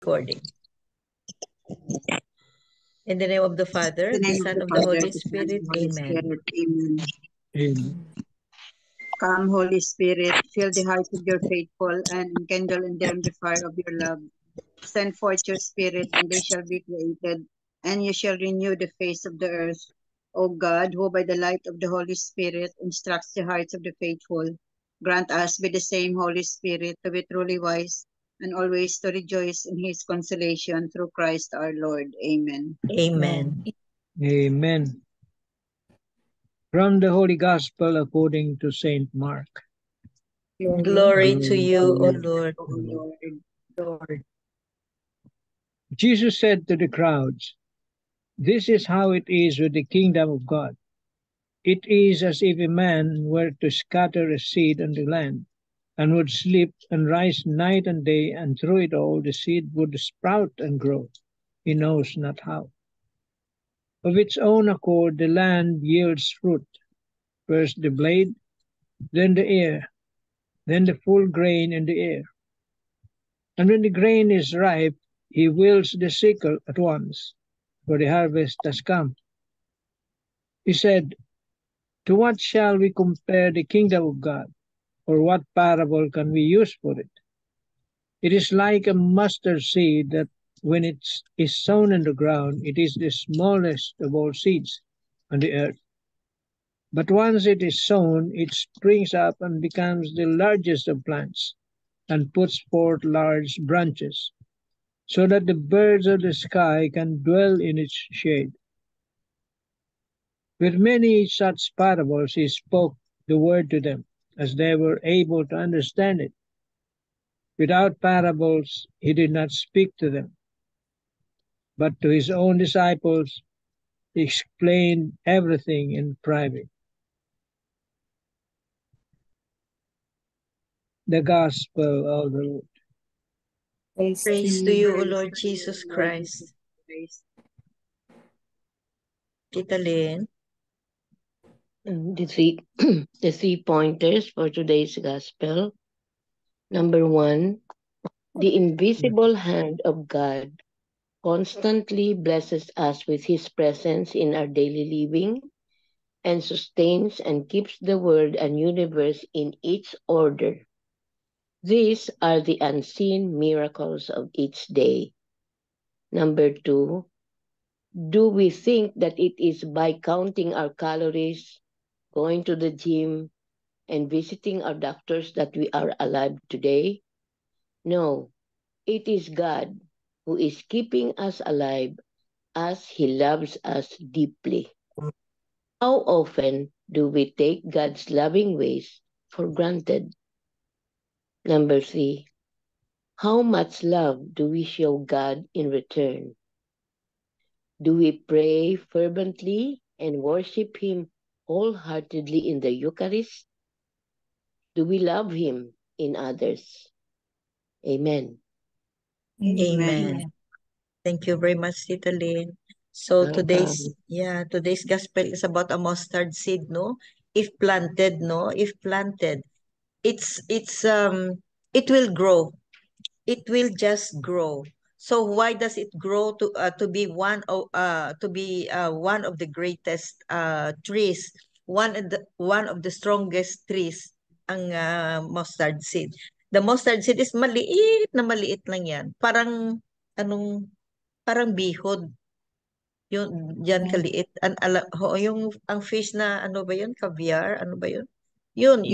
recording. In the name of the Father, In the the name Son, of of the the Father, Holy the Son, and Spirit. the Holy Amen. Spirit. Amen. Amen. Come, Holy Spirit, fill the hearts of your faithful and enkindle in them the fire of your love. Send forth your Spirit, and they shall be created, and you shall renew the face of the earth. O God, who by the light of the Holy Spirit instructs the hearts of the faithful, grant us with the same Holy Spirit to be truly wise and always to rejoice in his consolation through Christ our Lord. Amen. Amen. Amen. From the Holy Gospel according to Saint Mark. Glory to you, O Lord. O Lord. Jesus said to the crowds, "This is how it is with the kingdom of God. It is as if a man were to scatter a seed on the land, and would sleep and rise night and day, and through it all the seed would sprout and grow. He knows not how. Of its own accord the land yields fruit, first the blade, then the ear, then the full grain in the ear. And when the grain is ripe, he wields the sickle at once, for the harvest has come." He said, "To what shall we compare the kingdom of God? Or what parable can we use for it? It is like a mustard seed that when it is sown in the ground, it is the smallest of all seeds on the earth. But once it is sown, it springs up and becomes the largest of plants, and puts forth large branches, so that the birds of the sky can dwell in its shade." With many such parables he spoke the word to them, as they were able to understand it. Without parables he did not speak to them, but to his own disciples he explained everything in private. The Gospel of the Lord. Praise to you, O Lord Jesus Christ. Tita Lynn. The three pointers for today's gospel. Number 1, the invisible hand of God constantly blesses us with his presence in our daily living and sustains and keeps the world and universe in its order. These are the unseen miracles of each day. Number 2, do we think that it is by counting our calories, going to the gym, and visiting our doctors that we are alive today? No, it is God who is keeping us alive as he loves us deeply. How often do we take God's loving ways for granted? Number 3, how much love do we show God in return? Do we pray fervently and worship him wholeheartedly in the Eucharist? Do we love him in others? Amen. Amen. Thank you very much, Tita Lynn. So today's gospel is about a mustard seed, no? If planted, it's it will grow. It will just grow. So why does it grow to be one of the greatest trees, one of the strongest trees, ang mustard seed. The mustard seed is maliit lang yan. Parang bihod. Yun, yan kaliit. Ang fish na ano ba yun? Caviar? Ano ba yun? Yun,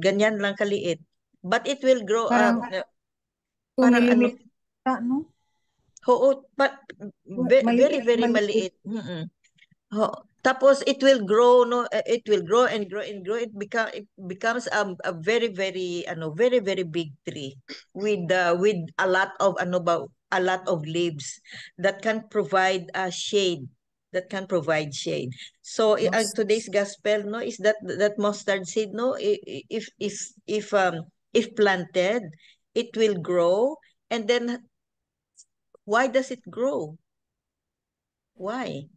ganyan lang kaliit. But it will grow Parang up. 2 Parang millimeter, no? Oo, very, very maliit. Tapos it will grow, no? It will grow and grow and grow. It becomes a very, very, very, very big tree with a lot of a lot of leaves that can provide shade. That can provide shade. So today's gospel, no, is that mustard seed, no? If planted, it will grow, and then why does it grow? Why?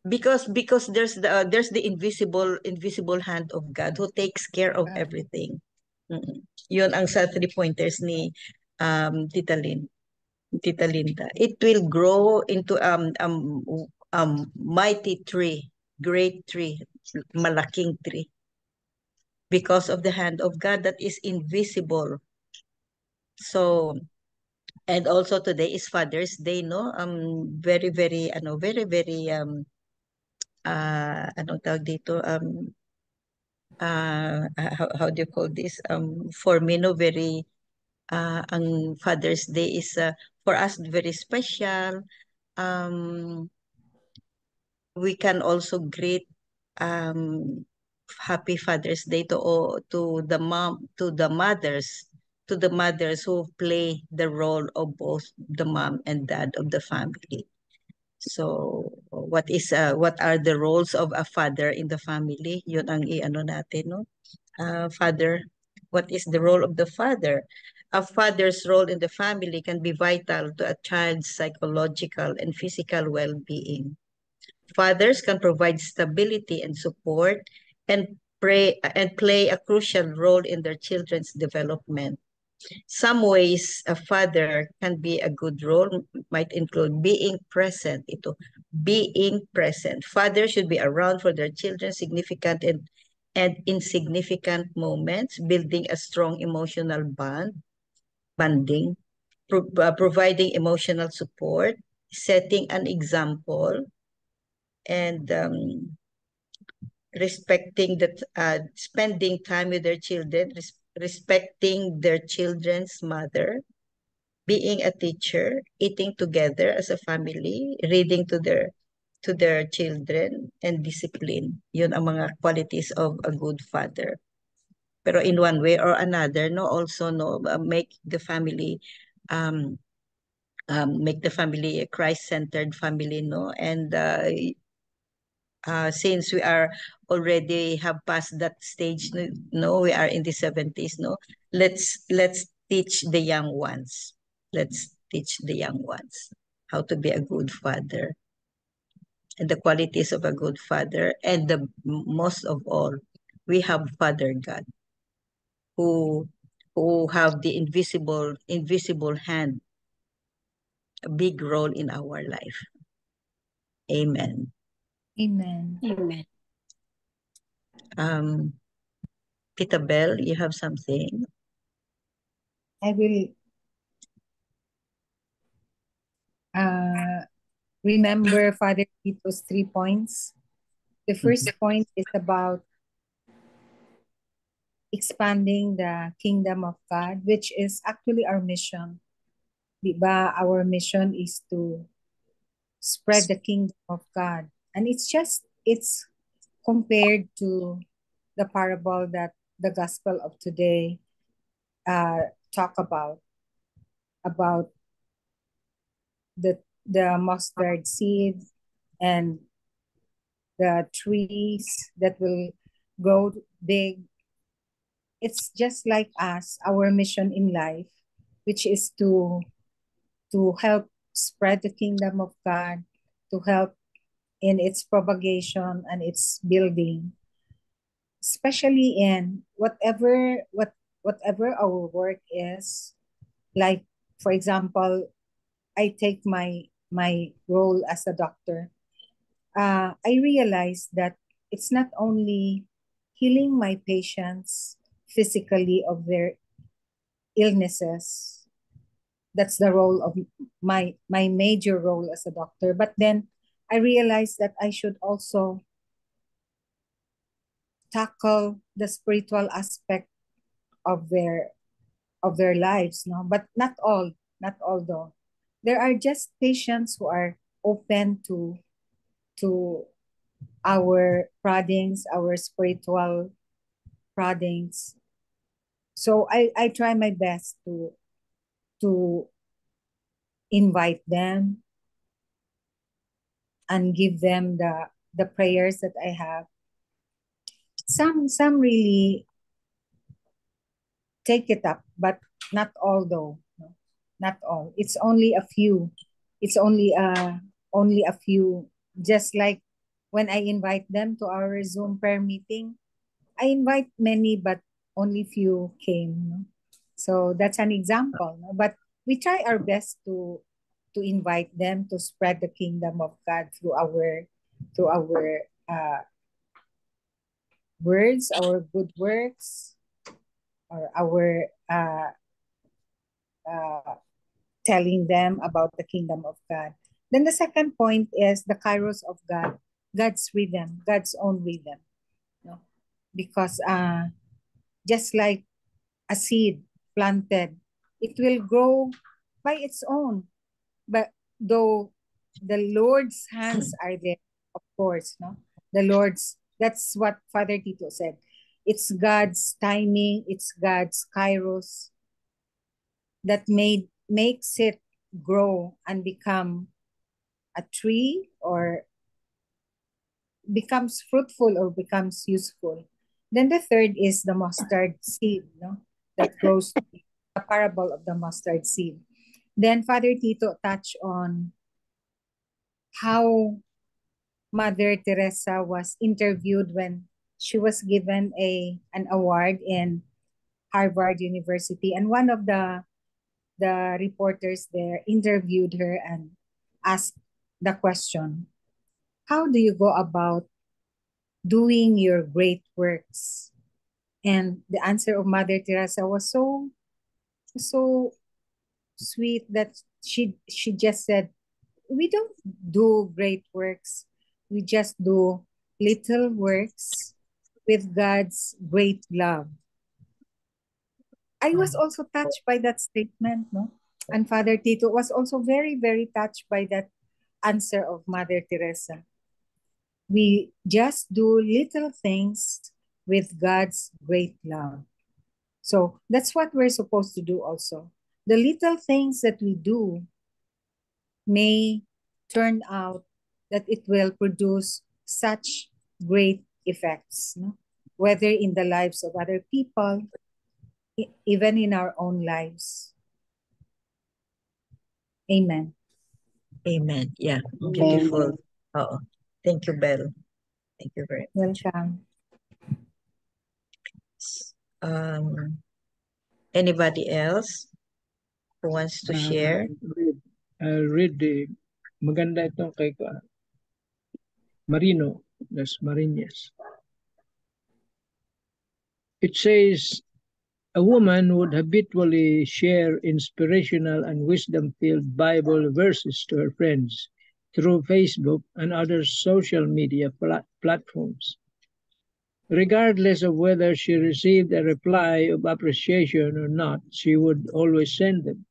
Because there's the invisible hand of God who takes care of everything. Yun ang sa 3 pointers ni Tita Lynn. Tita Linda. It will grow into mighty tree, great tree, malaking tree, because of the hand of God that is invisible. So, and also today is Father's Day, no? Very, very, very, very, anong tawag dito? How do you call this? For me, no, very, ang Father's Day is, for us, very special. Um, we can also greet, Happy Father's Day to the mothers who play the role of both the mom and dad of the family. So, what are the roles of a father in the family? Yun ang iano natin, no? Father, what is the role of the father? A father's role in the family can be vital to a child's psychological and physical well-being. Fathers can provide stability and support and play a crucial role in their children's development. Some ways a father can be a good role might include being present. Being present. Fathers should be around for their children's significant and insignificant moments, building a strong emotional bonding, providing emotional support, setting an example, and respecting that spending time with their children, respecting their children's mother, being a teacher, eating together as a family, reading to their children, and discipline. Yun ang mga qualities of a good father. Pero in one way or another, no, also no, make the family a Christ-centered family, no, and since we are already have passed that stage, no, we are in the 70s, no, let's teach the young ones. Let's teach the young ones how to be a good father and the qualities of a good father. And the most of all, we have Father God who have the invisible hand, a big role in our life. Amen. Amen. Amen. Tita Bell, you have something? I will remember Father Tito's 3 points. The first point is about expanding the kingdom of God, which is actually our mission. Diba? Our mission is to spread the kingdom of God. And it's compared to the parable that the gospel of today talk about the mustard seed and the trees that will grow big. It's just like us, our mission in life, which is to help spread the kingdom of God, to help in its propagation and its building, especially in whatever our work is. Like, for example, I take my role as a doctor. I realized that it's not only healing my patients physically of their illnesses. That's the role of my major role as a doctor. But then I realized that I should also tackle the spiritual aspect of their lives, no? But not all though. There are just patients who are open to our proddings, our spiritual proddings. So I try my best to invite them and give them the prayers that I have. Some really take it up, but not all though. No? Not all. It's only a few. It's only a few. Just like when I invite them to our Zoom prayer meeting, I invite many, but only few came. No? So that's an example. No? But we try our best to invite them to spread the kingdom of God through our words, our good works, or our telling them about the kingdom of God. Then the second point is the kairos of God, God's rhythm, God's own rhythm. No? Because just like a seed planted, it will grow by its own. But though the Lord's hands are there, of course, no? The Lord's, that's what Father Tito said. It's God's timing, it's God's kairos that makes it grow and become a tree, or becomes fruitful, or becomes useful. Then the third is the mustard seed, no? That grows, a parable of the mustard seed. Then Father Tito touched on how Mother Teresa was interviewed when she was given an award in Harvard University, and one of the reporters there interviewed her and asked the question, how do you go about doing your great works? And the answer of Mother Teresa was so sweet that she just said, we don't do great works. We just do little works with God's great love. I was also touched by that statement, no? And Father Tito was also very, very touched by that answer of Mother Teresa. We just do little things with God's great love. So that's what we're supposed to do also. The little things that we do may turn out that it will produce such great effects, no? Whether in the lives of other people, even in our own lives. Amen. Amen. Yeah, beautiful. Oh, thank you, Belle. Thank you very much. Welcome. Anybody else who wants to share? Read the maganda itong kay Marino, that's Marinas. It says, a woman would habitually share inspirational and wisdom-filled Bible verses to her friends through Facebook and other social media platforms. Regardless of whether she received a reply of appreciation or not, she would always send them.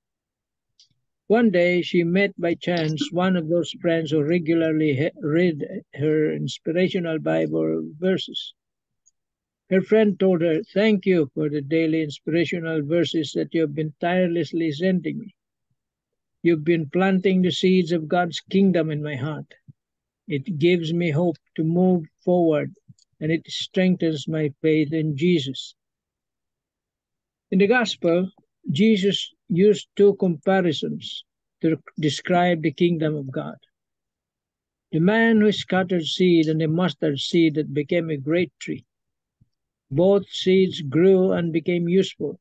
One day, she met by chance one of those friends who regularly read her inspirational Bible verses. Her friend told her, "Thank you for the daily inspirational verses that you have been tirelessly sending me. You've been planting the seeds of God's kingdom in my heart. It gives me hope to move forward, and it strengthens my faith in Jesus." In the Gospel, Jesus used two comparisons to describe the kingdom of God. The man who scattered seed and the mustard seed that became a great tree. Both seeds grew and became useful.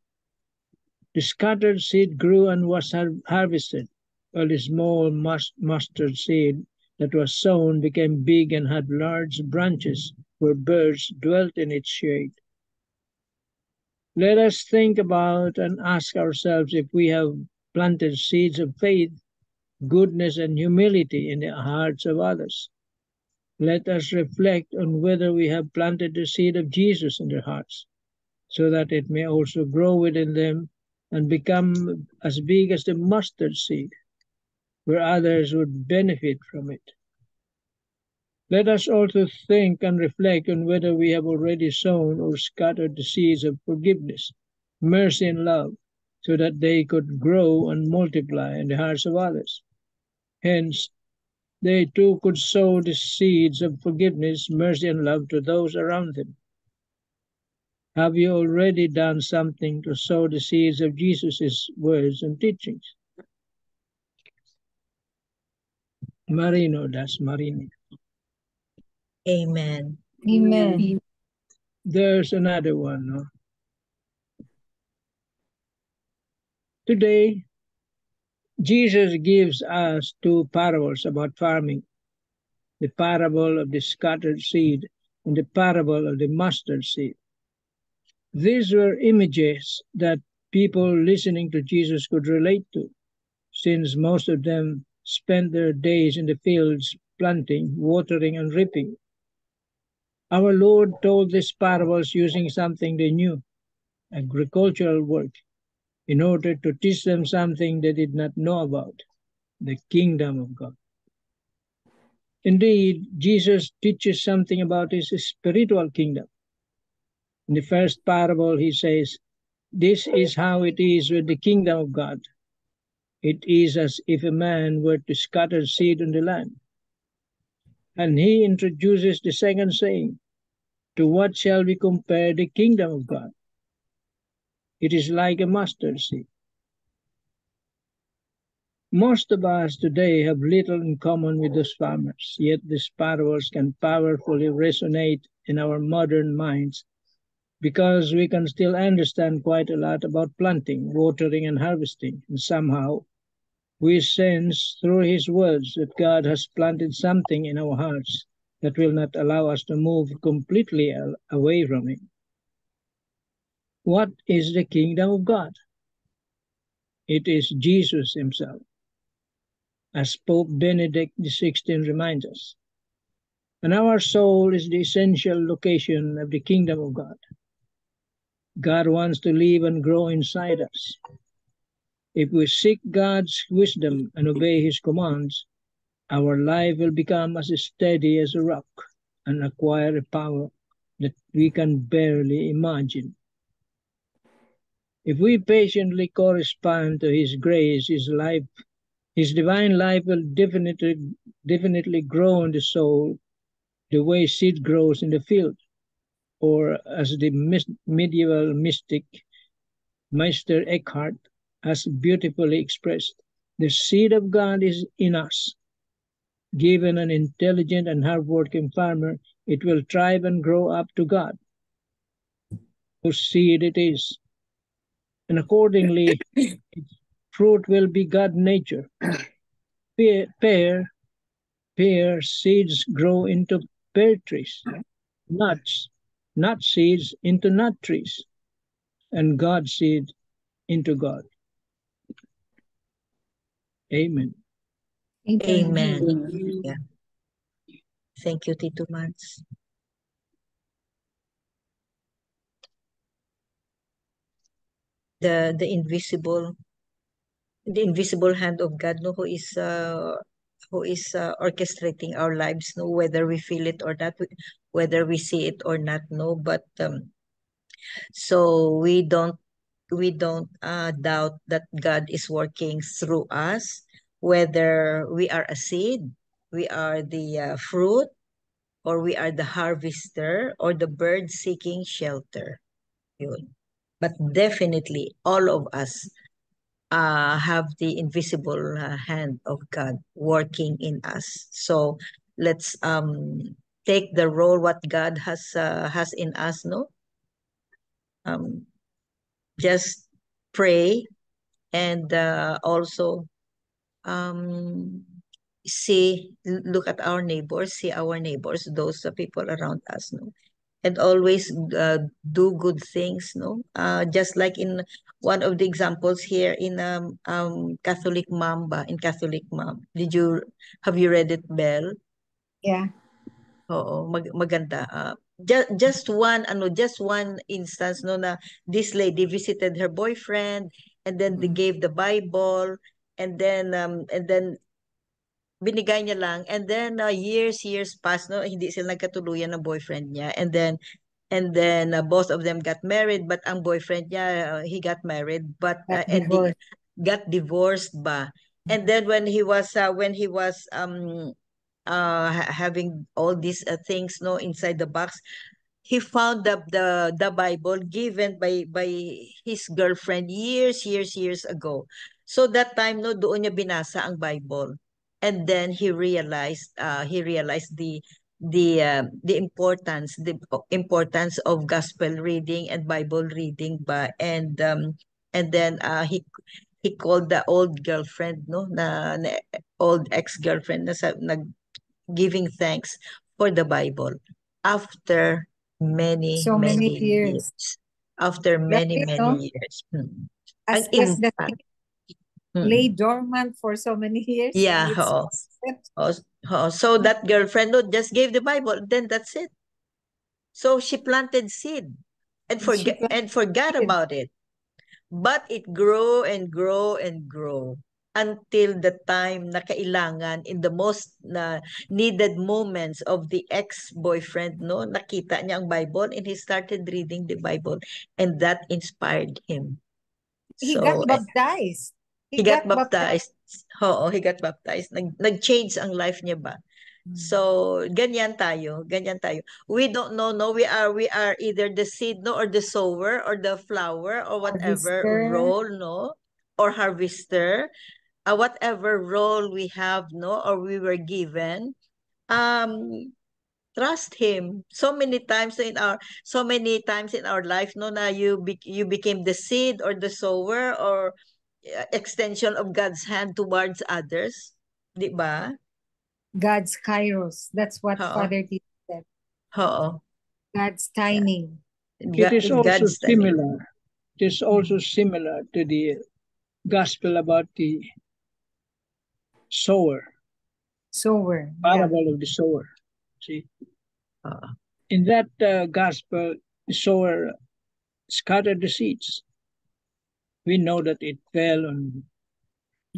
The scattered seed grew and was harvested, while the small mustard seed that was sown became big and had large branches where birds dwelt in its shade. Let us think about and ask ourselves if we have planted seeds of faith, goodness, and humility in the hearts of others. Let us reflect on whether we have planted the seed of Jesus in their hearts, so that it may also grow within them and become as big as the mustard seed, where others would benefit from it. Let us also think and reflect on whether we have already sown or scattered the seeds of forgiveness, mercy, and love, so that they could grow and multiply in the hearts of others. Hence, they too could sow the seeds of forgiveness, mercy, and love to those around them. Have you already done something to sow the seeds of Jesus' words and teachings? Marino, that's Marino. Amen. Amen. There's another one. No? Today, Jesus gives us two parables about farming, the parable of the scattered seed and the parable of the mustard seed. These were images that people listening to Jesus could relate to, since most of them spent their days in the fields planting, watering, and reaping. Our Lord told these parables using something they knew, agricultural work, in order to teach them something they did not know about, the kingdom of God. Indeed, Jesus teaches something about his spiritual kingdom. In the first parable, he says, "This is how it is with the kingdom of God. It is as if a man were to scatter seed on the land." And he introduces the second saying, "To what shall we compare the kingdom of God? It is like a mustard seed." Most of us today have little in common with those farmers, yet these parables can powerfully resonate in our modern minds because we can still understand quite a lot about planting, watering, and harvesting, and somehow we sense through his words that God has planted something in our hearts that will not allow us to move completely away from him. What is the kingdom of God? It is Jesus himself, as Pope Benedict XVI reminds us. And our soul is the essential location of the kingdom of God. God wants to live and grow inside us. If we seek God's wisdom and obey his commands, our life will become as steady as a rock and acquire a power that we can barely imagine. If we patiently correspond to his grace, his divine life will definitely grow in the soul the way seed grows in the field, or as the medieval mystic Meister Eckhart has beautifully expressed, the seed of God is in us. Given an intelligent and hardworking farmer, it will thrive and grow up to God, whose seed it is. And accordingly, its fruit will be God nature. Pear seeds grow into pear trees, nut seeds into nut trees, and God seed into God. Amen. Amen. Amen. Yeah. Thank you, Tito Mans. The invisible hand of God, no, who is orchestrating our lives, no, whether we feel it or not, whether we see it or not, no. But so we don't doubt that God is working through us, whether we are a seed, we are the fruit, or we are the harvester, or the bird seeking shelter. Yun. But definitely, all of us have the invisible hand of God working in us. So let's take the role what God has in us, no? Um, just pray and also um look at our neighbors, see our neighbors, those people around us, no? And always do good things, no? Just like in one of the examples here in Catholic Mamba, in Catholic Mom. Have you read it, Belle? Yeah. Oo, maganda. Just one instance, no, na this lady visited her boyfriend, and then they gave the Bible, and then binigay niya lang, and then years passed, no, hindi sila nagkatuluyan ng boyfriend niya, and then both of them got married, but ang boyfriend niya, he got married, but Got and he divorced. got divorced ba. And then when he was having all these things, no, inside the box, he found the Bible given by his girlfriend years ago. So that time, no, doon niya binasa ang Bible. And then he realized the importance of gospel reading and Bible reading ba. And then he called the old girlfriend, no, na old ex-girlfriend na giving thanks for the Bible after many So many many years. years. After many Right, no? many years. As Ang if the impact. lay dormant for so many years. Yeah, And it's so that girlfriend just gave the Bible, then that's it. So she planted seed and forgot seed. about it. But it grew and grew and grew until the time na kailangan in the most needed moments of the ex-boyfriend, no, nakita niya ang Bible and he started reading the Bible and that inspired him. He got baptized. He got baptized. Oo, he got baptized. Nag-change ang life niya ba? So, ganyan tayo. We don't know, no, we are either the seed, no, or the sower, or the flower, or whatever Harvester. role, no, or harvester, whatever role we have, no, or we were given. Trust him. So many times in our life, no, na you became the seed or the sower or extension of God's hand towards others, di ba? God's kairos. That's what Father Tito said. God's timing. It is also similar. It is also similar to the gospel about the sower. Parable of the sower. See? In that gospel, the sower scattered the seeds. We know that it fell on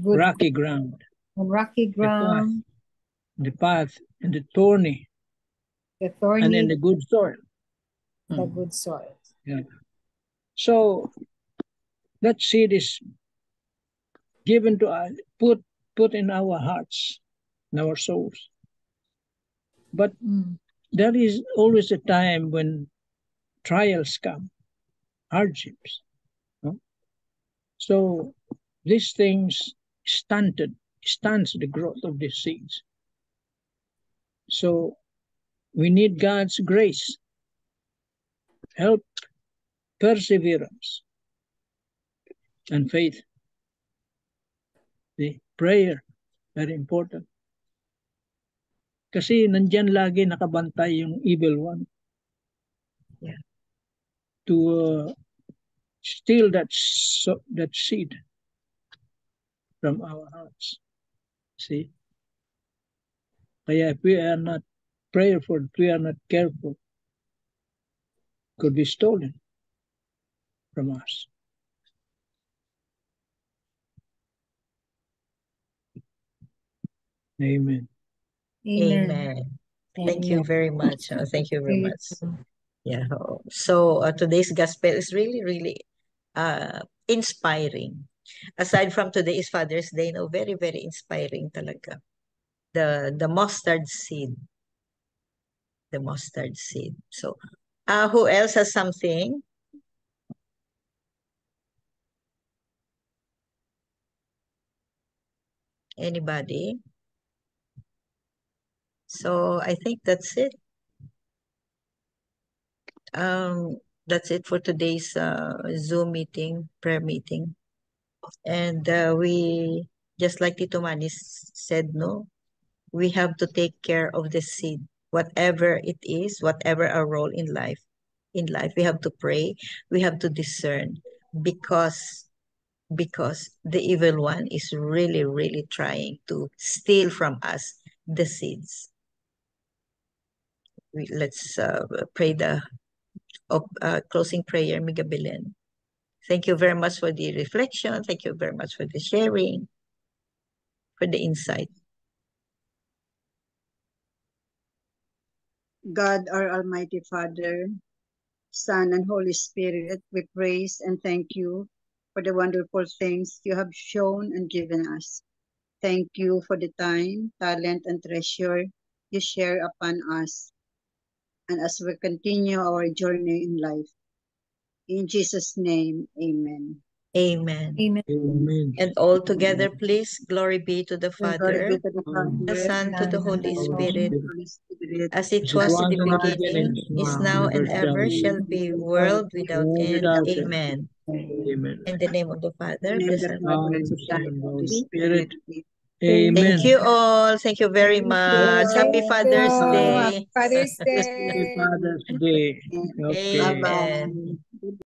rocky ground. On rocky ground. The path and the thorny. And in the good soil. The good soil. Yeah. So that seed is given to us, put in our hearts, in our souls. But there is always a time when trials come, hardships. No? So these things stunts the growth of these seeds. So we need God's grace, help, perseverance, and faith. The prayer, very important. Kasi nandyan lagi nakabantay yung evil one. Yeah. To steal that seed from our hearts. See? Kaya if we are not prayerful, if we are not careful, it could be stolen from us. Amen. Amen. Thank you very much. Thank you very much. Yeah. So today's gospel is really, really inspiring. Aside from today is Father's Day, no, very, very inspiring talaga. The mustard seed. The mustard seed. So, who else has something? Anybody? So I think that's it. That's it for today's Zoom meeting, prayer meeting. And we, just like Tito Manis said, no, we have to take care of the seed, whatever it is, whatever our role in life. We have to pray, we have to discern, because the evil one is really, really trying to steal from us the seeds. Let's pray the closing prayer, Miga Belen. Thank you very much for the reflection. Thank you very much for the sharing, for the insight. God, our Almighty Father, Son, and Holy Spirit, we praise and thank you for the wonderful things you have shown and given us. Thank you for the time, talent, and treasure you share upon us, and as we continue our journey in life. In Jesus' name, amen. Amen. Amen. And all together, please, glory be to the Father, Glory be to the Father, the Son, to the Holy Spirit, Holy Spirit, as it was in the beginning, is now, and ever shall be, world without end. Amen. Amen. In the name of the Father, In the the Son, Father, Of the the Son, Son, and and the the Holy Holy Spirit. Spirit. Amen. thank you all. Thank you very Thank much. Happy you. Father's Happy Day. Father's Happy Day. Father's Day. Okay. Amen. Bye-bye.